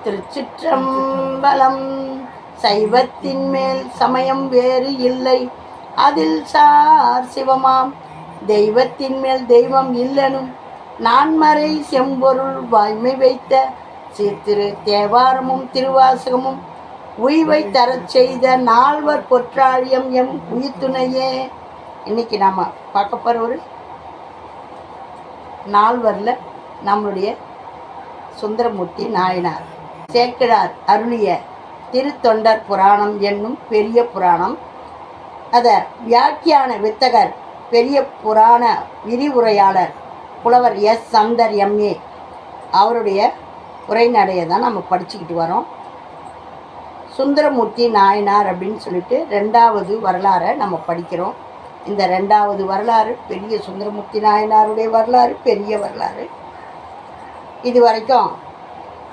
திருச்சிற்றம்பலம். சைவத்தின் மேல் சமயம் வேறு இல்லை, அதில் சார் சிவமாம். தெய்வத்தின் மேல் தெய்வம் இல்லனும், நான்மறை செம்பொருள் வாய்மை வைத்த சீர்திரு தேவாரமும் திருவாசகமும் உய்வை தரச் செய்த நால்வர் பொற்றாழியம் எம் உயிர்த்துணையே. இன்னைக்கு நாம் பார்க்க போகிற ஒரு நால்வரில் நம்முடைய சுந்தரமூர்த்தி நாயனார் சேக்கிழார் அருளிய திருத்தொண்டர் புராணம் என்னும் பெரிய புராணம். அதை வியாக்கியான வித்தகர் பெரிய புராண விரிவுரையாளர் புலவர் எஸ் சந்தர் எம்ஏ அவருடைய உரைநடையை தான் நம்ம படிச்சுக்கிட்டு வரோம். சுந்தரமூர்த்தி நாயனார் அப்படின்னு சொல்லிட்டு ரெண்டாவது வரலாறை நம்ம படிக்கிறோம். இந்த ரெண்டாவது வரலாறு பெரிய சுந்தரமூர்த்தி நாயனாருடைய வரலாறு, பெரிய வரலாறு. இது வரைக்கும்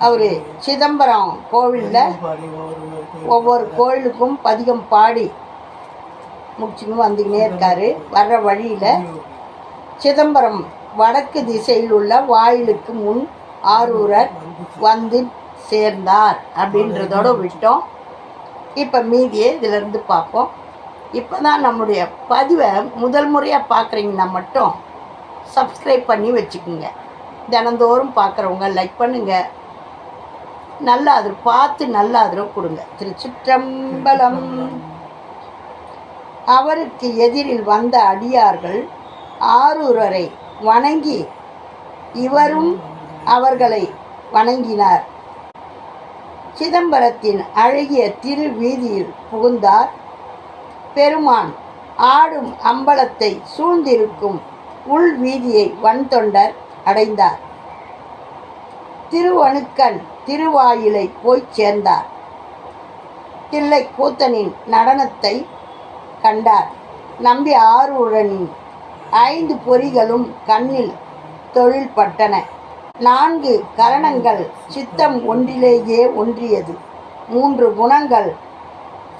அவர் சிதம்பரம் கோவிலில் ஒவ்வொரு கோயிலுக்கும் பதிகம் பாடி முடிச்சுன்னு வந்துக்கினே இருக்கார். வர்ற வழியில் சிதம்பரம் வடக்கு திசையில் உள்ள வாயிலுக்கு முன் ஆரூரர் வந்து சேர்ந்தார் அப்படின்றதோடு விட்டோம். இப்போ மீதியே இதிலிருந்து பார்ப்போம். இப்போ தான் நம்முடைய பதிவை முதல் முறையாக பார்க்குறீங்கன்னா மட்டும் சப்ஸ்கிரைப் பண்ணி வச்சுக்கோங்க. தினந்தோறும் பார்க்குறவங்க லைக் பண்ணுங்கள், நல்ல ஆதரவு பார்த்து நல்ல ஆதரவு கொடுங்க. திருச்சிற்றம்பலம். அவருக்கு எதிரில் வந்த அடியார்கள் ஆரூரரை வணங்கி இவரும் அவர்களை வணங்கினார். சிதம்பரத்தின் அழகிய திருவீதியில் புகுந்தார். பெருமான் ஆடும் அம்பலத்தை சூழ்ந்திருக்கும் உள் வீதியை வன்தொண்டர் அடைந்தார். திருவணுக்கன் திருவாயிலை போய் சேர்ந்தார். தில்லை கூத்தனின் நடனத்தை கண்டார். நம்பி ஆரூரனின் 5 பொறிகளும் கண்ணில் தொழில்பட்டன. 4 கரணங்கள் சித்தம் ஒன்றிலேயே ஒன்றியது. 3 குணங்கள்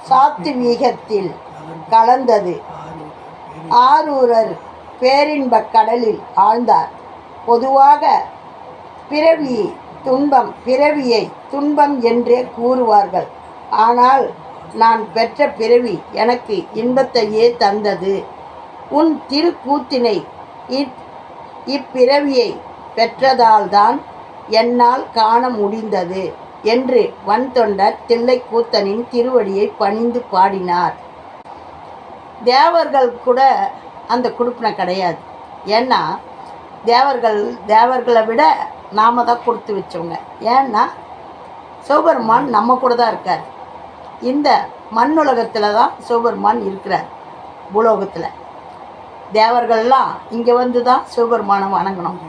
சாத்வீகத்தில் கலந்தது. ஆரூரர் பேரின்பக் கடலில் ஆழ்ந்தார். பொதுவாக பிறவியை துன்பம் என்றே கூறுவார்கள். ஆனால் நான் பெற்ற பிறவி எனக்கு இன்பத்தையே தந்தது. உன் திருக்கூத்தினை இப்பிறவியை பெற்றதால்தான் என்னால் காண முடிந்தது என்று வன்தொண்டர் தில்லை கூத்தனின் திருவடியை பணிந்து பாடினார். தேவர்கள் கூட அந்த குடுப்பினை கிடையாது. ஏன்னா தேவர்களை விட நாம் தான் கொடுத்து வச்சவங்க. ஏன்னா சிவபெருமான் நம்ம கூட தான் இருக்கார். இந்த மண்ணுலகத்தில் தான் சிவபெருமான் இருக்கிறார். பூலோகத்தில் தேவர்கள்லாம் இங்கே வந்து தான் சிவபெருமானை வணங்கணும்.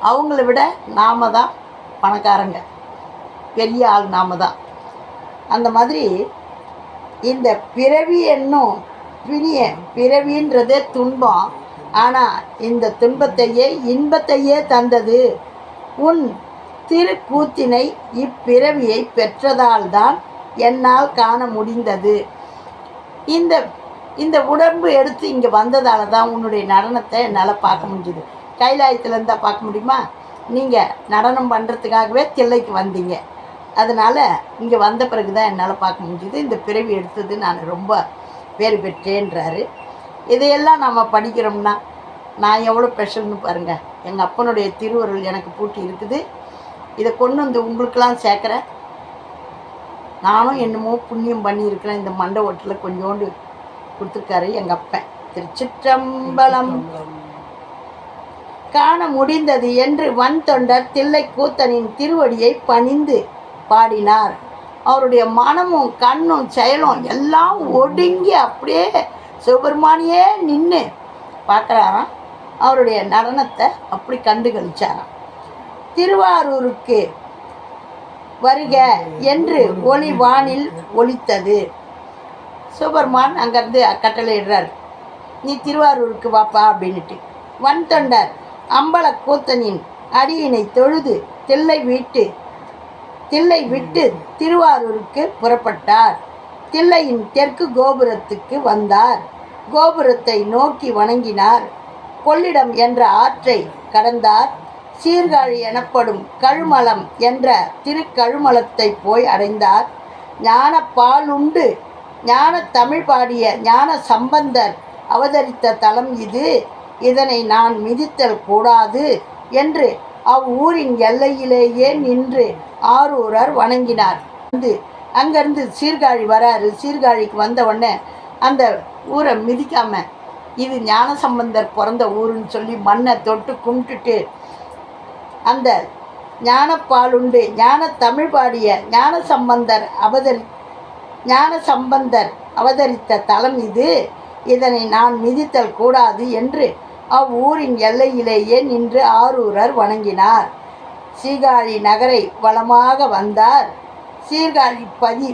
அவங்கள விட நாம் தான் பணக்காரங்க, பெரிய ஆள் நாம் தான். அந்த மாதிரி இந்த பிறவி என்னும் பிறவின்றதே துன்பம். ஆனால் இந்த துன்பத்தையே இன்பத்தையே தந்தது உன் திருக்கூத்தினை இப்பிறவியை பெற்றதால்தான் என்னால் காண முடிந்தது. இந்த உடம்பு எடுத்து இங்கே வந்ததால தான் உன்னுடைய நடனத்தை என்னால் பார்க்க முடிஞ்சுது. கைலாயத்தில் இருந்தால் பார்க்க முடியுமா? நீங்கள் நடனம் பண்ணுறதுக்காகவே தில்லைக்கு வந்தீங்க. அதனால் இங்கே வந்த பிறகு தான் என்னால் பார்க்க முடிஞ்சுது. இந்த பிறவி எடுத்தது நான் ரொம்ப பேர் பெற்றேன்றாரு. இதையெல்லாம் நம்ம படிக்கிறோம்னா நான் எவ்வளோ ஸ்பெஷல்னு பாருங்கள். எங்கள் அப்பனுடைய திருவருள் எனக்கு பூட்டி இருக்குது. இதை கொண்டு வந்து உங்களுக்கெல்லாம் சேர்க்குறேன். நானும் என்னமோ புண்ணியம் பண்ணியிருக்கிறேன். இந்த மண்டை ஓட்டில் கொஞ்சோண்டு கொடுத்துருக்காரு எங்கள் அப்பன். திருச்சிற்றம்பலம். காண முடிந்தது என்று வன்தொண்டர் தில்லை கூத்தனின் திருவடியை பணிந்து பாடினார். அவருடைய மனமும் கண்ணும் செயலும் எல்லாம் ஒடுங்கி அப்படியே சிவபெருமானியே நின்று பார்க்குறாராம். அவருடைய நடனத்தை அப்படி கண்டு கழிச்சாராம். திருவாரூருக்கு வருக என்று ஒளி வானில் ஒலித்தது. சிவபெருமான் அங்கேருந்து கட்டளையிடுறார், நீ திருவாரூருக்கு வாப்பா அப்படின்ட்டு. வன்தொண்டர் அம்பல கூத்தனின் அடியினை தொழுது தில்லை விட்டு திருவாரூருக்கு புறப்பட்டார். தில்லையின் தெற்கு கோபுரத்துக்கு வந்தார். கோபுரத்தை நோக்கி வணங்கினார். கொள்ளிடம் என்ற ஆற்றை கடந்தார். சீர்காழி எனப்படும் கழுமலம் என்ற திருக்கழுமலத்தை போய் அடைந்தார். ஞான பாலுண்டு ஞான தமிழ் பாடிய ஞான சம்பந்தர் அவதரித்த தலம் இது, இதனை நான் மிதித்தல் கூடாது என்று அவ்வூரின் எல்லையிலேயே நின்று ஆரூரர் வணங்கினார். அங்கேருந்து சீர்காழி வராரு. சீர்காழிக்கு வந்த உடனே அந்த ஊரை மிதிக்காம இது ஞானசம்பந்தர் பிறந்த ஊருன்னு சொல்லி மண்ணை தொட்டு கும்பிட்டுட்டு அந்த ஞானப்பாலுண்டு ஞான தமிழ் பாடிய ஞானசம்பந்தர் அவதரித்த தலம் இது, இதனை நான் மிதித்தல் கூடாது என்று அவ்வூரின் எல்லையிலேயே நின்று ஆரூரர் வணங்கினார். சீர்காழி நகரை வளமாக வந்தார். சீர்காழி பதி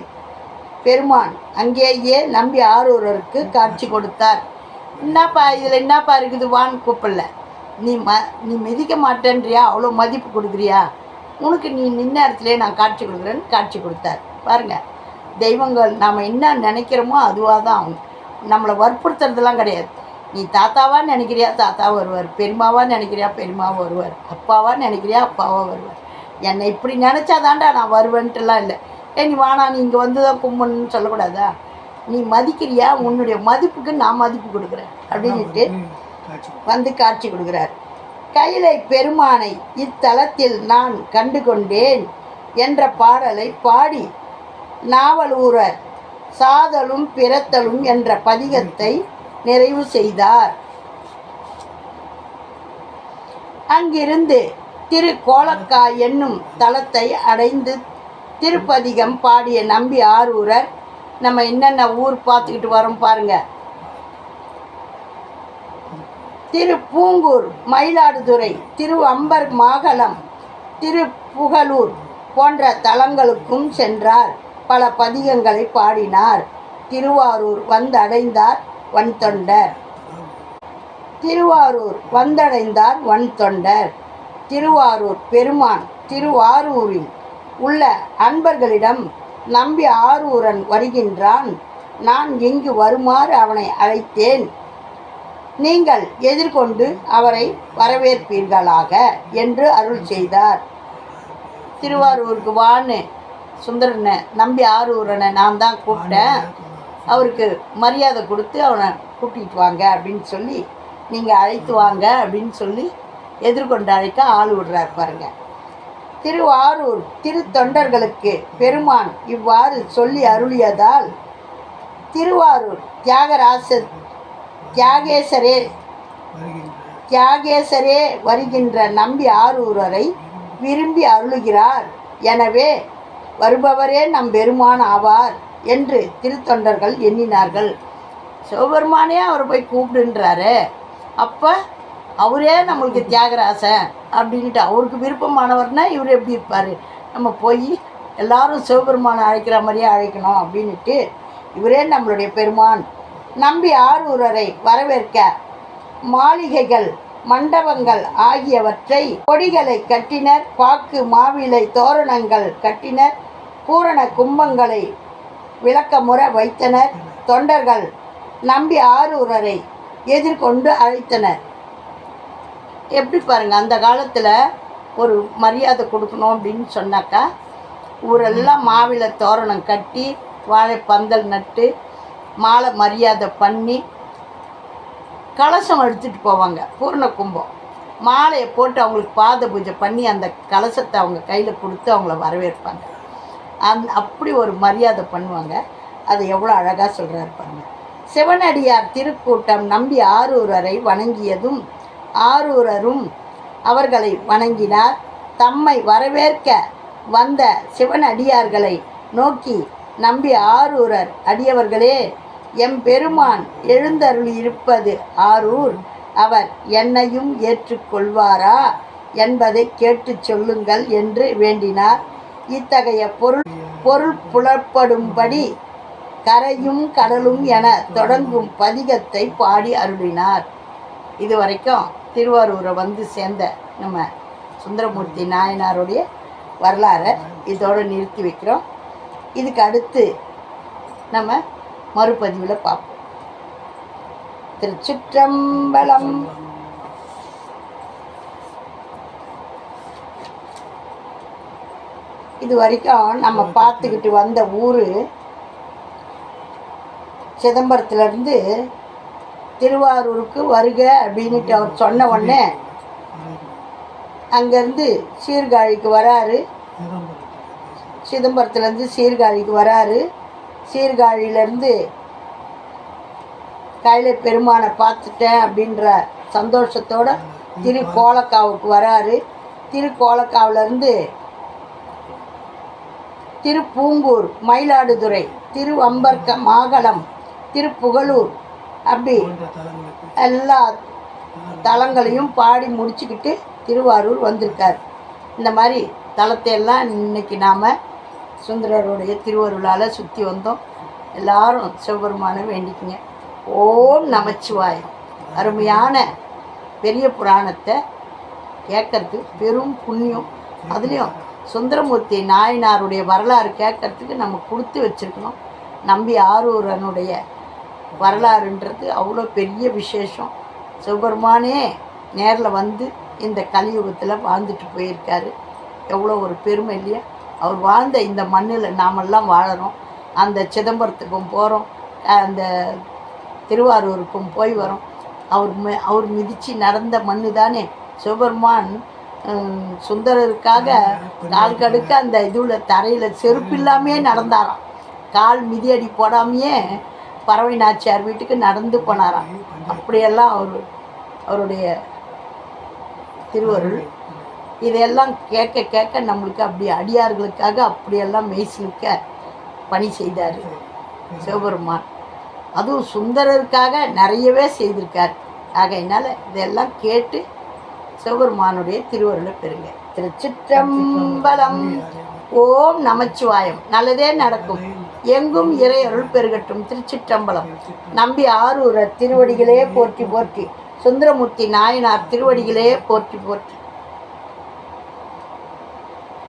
பெருமான் அங்கேயே நம்பி ஆரூரருக்கு காட்சி கொடுத்தார். என்னப்பா இதில் என்னப்பா இருக்குது வான்னு கூப்பிடல. நீ மிதிக்க மாட்டேன்றியா, அவ்வளோ மதிப்பு கொடுக்குறியா, உனக்கு நீ நின்ன இடத்துலேயே நான் காட்சி கொடுக்குறேன்னு காட்சி கொடுத்தார். பாருங்கள், தெய்வங்கள் நாம் என்ன நினைக்கிறோமோ அதுவாக தான் அவங்க. நம்மளை வற்புறுத்துறதுலாம் கிடையாது. நீ தாத்தாவா நினைக்கிறியா தாத்தாவை வருவார், பெரியமாவா நினைக்கிறியா பெரியமாவும் வருவார், அப்பாவா நினைக்கிறியா அப்பாவா வருவார். என்னை இப்படி நினச்சாதான்டா நான் வருவேன்ட்டுலாம் இல்லை. நீ வானா நீ இங்கே வந்து தான் கும்பிடணும்னு சொல்லக்கூடாதா? நீ மதிக்கிறியா, உன்னுடைய மதிப்புக்கு நான் மதிப்பு கொடுக்குறேன் அப்படின்ட்டு வந்து காட்சி கொடுக்குறார். கைலை பெருமானை இத்தலத்தில் நான் கண்டு கொண்டேன் என்ற பாடலை பாடி நாவலூரர் சாதலும் பிறத்தலும் என்ற பதிகத்தை நிறைவு செய்தார். அங்கிருந்து திருக்கோலக்காய் என்னும் தலத்தை அடைந்து திருப்பதிகம் பாடிய நம்பி ஆரூரர், நம்ம என்னென்ன ஊர் பார்த்துக்கிட்டு வரோம் பாருங்க. திருப்பூங்கூர், மயிலாடுதுறை, திருவம்பர் மாகலம், திருப்புகலூர் போன்ற தலங்களுக்கும் சென்றார். பல பதிகங்களை பாடினார். திருவாரூர் வந்தடைந்தார் வன்தொண்டர். திருவாரூர் பெருமான் திருவாரூரில் உள்ள அன்பர்களிடம் நம்பி ஆரூரன் வருகின்றான், நான் இங்கு வருமாறு அவனை அழைத்தேன், நீங்கள் எதிர்கொண்டு அவரை வரவேற்பீர்களாக என்று அருள் செய்தார். திருவாரூருக்கு வான்னு சுந்தரனை நம்பி ஆரூரனை நான் தான் கூப்பிட்டேன், அவருக்கு மரியாதை கொடுத்து அவனை கூட்டிகிட்டு வாங்க அப்படின்னு சொல்லி நீங்கள் அழைத்து வாங்க அப்படின்னு சொல்லி எதிர்கொண்டு அழைக்க ஆள் விடுறார் பாருங்க. திருவாரூர் திருத்தொண்டர்களுக்கு பெருமான் இவ்வாறு சொல்லி அருளியதால் திருவாரூர் தியாகேசரே வருகின்ற நம்பி ஆரூரரை விரும்பி அருளுகிறார். எனவே வருபவரே நம் பெருமான் ஆவார் என்று திருத்தொண்டர்கள் எண்ணினார்கள். சிவபெருமானே அவரை போய் கூப்பிடுன்றாரு, அப்போ அவரே நம்மளுக்கு தியாகராசன் அப்படின்ட்டு அவருக்கு விருப்பமானவர்னா இவர் எப்படி இருப்பார், நம்ம போய் எல்லாரும் சிவபெருமானை அழைக்கிற மாதிரியே அழைக்கணும் அப்படின்ட்டு இவரே நம்மளுடைய பெருமான். நம்பி ஆரூரரை வரவேற்க மாளிகைகள் மண்டபங்கள் ஆகியவற்றை கொடிகளை கட்டினர், பாக்கு மாவிலை தோரணங்கள் கட்டினர், பூரண கும்பங்களை விளக்கமுற வைத்தனர். தொண்டர்கள் நம்பி ஆரூரரை எதிர்கொண்டு அழைத்தனர். எப்படி பாருங்கள், அந்த காலத்தில் ஒரு மரியாதை கொடுக்கணும் அப்படின்னு சொன்னாக்கா ஊரெல்லாம் மாவில தோரணம் கட்டி வாழைப்பந்தல் நட்டு மாலை மரியாதை பண்ணி கலசம் எடுத்துகிட்டு போவாங்க. பூர்ண கும்பம் மாலையை போட்டு அவங்களுக்கு பாத பூஜை பண்ணி அந்த கலசத்தை அவங்க கையில் கொடுத்து அவங்கள வரவேற்பாங்க. அப்படி ஒரு மரியாதை பண்ணுவாங்க. அதை எவ்வளோ அழகாக சொல்கிறாரு பாருங்க. சிவனடியார் திருக்கூட்டம் நம்பி ஆரூரரை வணங்கியதும் ஆரூரரும் அவர்களை வணங்கினார். தம்மை வரவேற்க வந்த சிவனடியார்களை நோக்கி நம்பி ஆரூரர், அடியவர்களே, எம் பெருமான் எழுந்தருளி இருப்பது ஆரூர், அவர் என்னையும் ஏற்றுக்கொள்வாரா என்பதை கேட்டு சொல்லுங்கள் என்று வேண்டினார். இத்தகைய பொருள் புலப்படும்படி கரையும் கடலும் என தொடங்கும் பதிகத்தை பாடி அருளினார். இதுவரைக்கும் திருவாரூரை வந்து சேர்ந்த நம்ம சுந்தரமூர்த்தி நாயனாருடைய வரலாறை இதோடு நிறுத்தி வைக்கிறோம். இதுக்கு அடுத்து நம்ம மறுபதிவில் பார்ப்போம். திருச்சிற்றம்பலம். இது வரைக்கும் நம்ம பார்த்துக்கிட்டு வந்த ஊர் சிதம்பரத்துலேருந்து திருவாரூருக்கு வருக அப்படின்ட்டு அவர் சொன்ன உடனே அங்கேருந்து சீர்காழிக்கு வராரு. சிதம்பரத்துலேருந்து சீர்காழிக்கு வராரு. சீர்காழியிலேருந்து கையில பெருமானை பார்த்துட்டேன் அப்படின்ற சந்தோஷத்தோட திருக்கோலக்காவுக்கு வராரு. திருக்கோலக்காவிலேருந்து திருப்பூங்கூர், மயிலாடுதுறை, திருவம்பர்க்கம், மாகலம், திருப்புகலூர் அப்படி எல்லா தலங்களையும் பாடி முடிச்சுக்கிட்டு திருவாரூர் வந்திருக்கார். இந்த மாதிரி தலத்தையெல்லாம் இன்னைக்கு நாம் சுந்தரருடைய திருவருளால் சுற்றி வந்தோம். எல்லாரும் சிவபெருமானை வேண்டிக்குங்க. ஓம் நமச்சிவாயம். அருமையான பெரிய புராணத்தை கேட்கறதுக்கு பெரும் புண்ணியம். அதுலேயும் சுந்தரமூர்த்தி நாயனாருடைய வரலாறு கேட்கறதுக்கு நம்ம கொடுத்து வச்சுருக்கணும். நம்பி ஆரூரனுடைய வரலாறுன்றது அவ்வளோ பெரிய விசேஷம். சிவபெருமானே நேரில் வந்து இந்த கலியுகத்தில் வாழ்ந்துட்டு போயிருக்காரு. எவ்வளோ ஒரு பெருமை இல்லையா? அவர் வாழ்ந்த இந்த மண்ணில் நாமெல்லாம் வாழறோம். அந்த சிதம்பரத்துக்கும் போகிறோம், அந்த திருவாரூருக்கும் போய் வரோம். அவர் மிதித்து நடந்த மண்ணு தானே சிவபெருமான். சுந்தரருக்காக கால் கடுக்க அந்த இதில் தரையில் செருப்பு இல்லாமையே நடந்தாராம். கால் மிதியடி போடாமையே பறவை நாச்சியார் வீட்டுக்கு நடந்து போனாராம். அப்படியெல்லாம் அவருடைய திருவருள். இதையெல்லாம் கேட்க கேட்க நம்மளுக்கு அப்படி அடியார்களுக்காக அப்படியெல்லாம் மெய்சிலுக்க பணி செய்தார் சிவபெருமான். அதுவும் சுந்தரருக்காக நிறையவே செய்திருக்கார். ஆகையினால இதெல்லாம் கேட்டு சிவபெருமானுடைய திருவருளை பெறுங்க. திருச்சிற்றம்பலம். ஓம் நமச்சிவாயம். நல்லதே நடக்கும். எங்கும் இறையருள் பெருகட்டும். திருச்சிற்றம்பலம். நம்பி ஆரூரர் திருவடிகளே போற்றி போற்றி. சுந்தரமூர்த்தி நாயனார் திருவடிகளே போற்றி போற்றி.